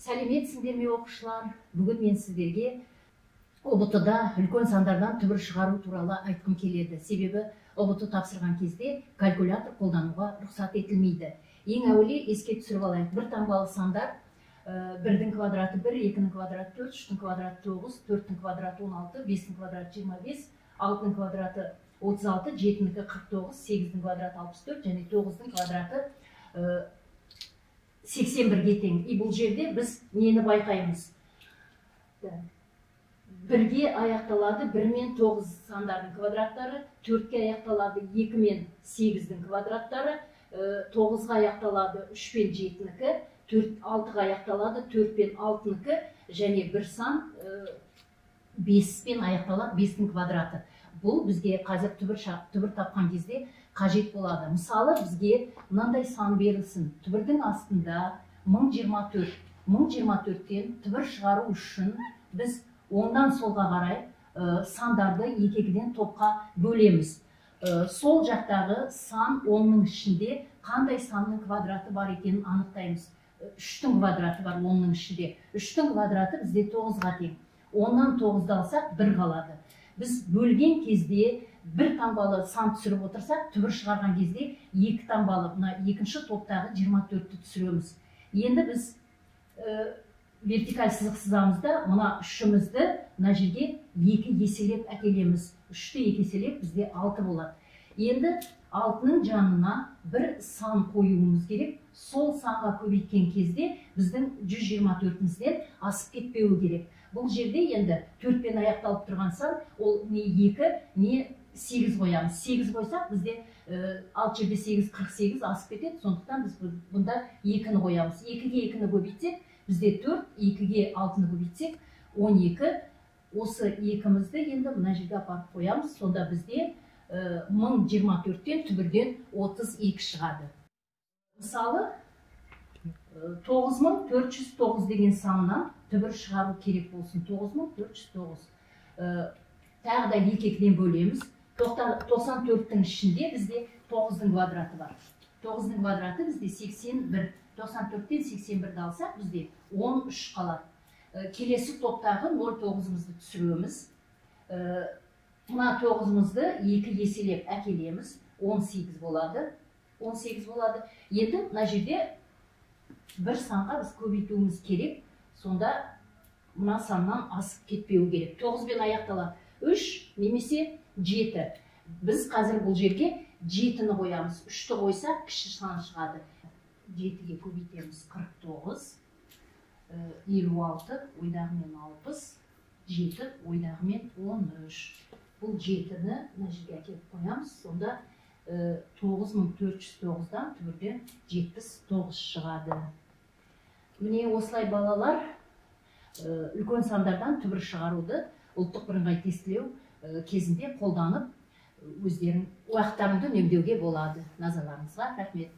Сәлеметсіңдер ме оқушылар? Бүгін мен сіздерге ұбт-да үлкен сандардан түбір шығару туралы айтқым келеді. Себебі ұбт тапсырған кезде калькулятор қолдануға рұқсат етілмейді. Ең әуелі еске түсіріп алайық. Бір таңбалы сандар 1-дің квадраты 1, 2-ның квадраты 4, 3-дің квадраты 9, 4-дің квадраты 16, 5-дің квадраты 25, 6-ның квадраты 36, 7-нікі 49, 8-дің квадраты 64 және 9-дің квадраты 81-ге тең. Бұл жерде біз нені байқаймыз? 1-ге аяқталады 1 мен 9 сандардың квадраттары, 4-ге аяқталады 2 мен 8-дің квадраттары, 9-ға аяқталады 3 пен 7-нікі, 6-ға аяқталады 4 пен 6-нікі, және бір сан 5 пен аяқталады 5-дің квадраты. Бұл бізге қазір түбір тапқан кезде қажет болады. Мысалы, бізге мынандай сан берілсін. Түбірдің астында 1024. 1024-тен түбір шығару үшін біз оңдан солға қарай сандарды екі-екіден топқа бөлеміз. Сол жақтағы сан 10-ның ішінде қандай санның квадраты бар екенін анықтаймыз. 3-тің квадраты бар 10-ның ішінде. 3-тің квадраты бізде 9-ға тең. 10-нан 9-ды алсақ 1 қалады. Біз бөлген кезде бір таңбалы сан түсіріп отырсақ, түбір шығарған кезде 2 таңбалы, екінші топтағы 24-ті түсіреміз. Енді біз вертикаль сызық сызамыз да, мына 3-імізді мына жерге 2 еселеп әкелеміз. 3-ті 2 еселеп бізде 6 болады. Енді 6-ның жанына бір сан қоюымыз керек. Сол санға көбейткен кезде біздің 124-імізден асып кетпеуі керек. Бұл жерде енді 4-пен аяқталып тұрған сан, ол не 2, не 8 қоямыз. 8 қойсақ, бізде 6 жерде 8, 48 асып кетеді. Сондықтан біз бұнда 2-ні қоямыз. 2-ге 2-ні көбейтсек, бізде 4, 2-ге 6-ны көбейтсек, 12. Осы 2-мізді енді мына жерге апарып қоямыз. Сонда бізде 1024-тен түбірден 32 шығады. Мысалы, 9409 деген саннан түбір шығару керек болсын. 9409. Тағы да екі-екіден бөлеміз. 94-тің ішінде бізде 9-дың квадраты бар. 9-дың квадраты бізде 81. 94-тен 81-ді алсақ, бізде 13 қалады. Келесі топтағы 0,9-ымызды түсіреміз. Мына 9-ымызды 2 еселеп әкелеміз. 18 болады. 18 болады. Енді мына жерде бір санға біз көбейтуіміз керек. Сонда мына саннан асып кетпеу керек. 9-бен аяқталады 3 немесе 7. Біз қазір бұл жерге 7-ні қоямыз. 3-ті қойсақ кіші сан шығады. 7-ге көбейтеміз 49, 56, ойдағымен 60, 7, ойдағымен 13. Бұл 7-ні мына жерге әкеліп қоямыз. Сонда 9409-дан түбірден 79 шығады. Міне осылай балалар үлкен сандардан түбір шығаруды ұлттық бірыңғай тестілеу кезінде қолданып өздерінің уақыттарыңды үнемдеуге болады. Назарларыңызға рахмет.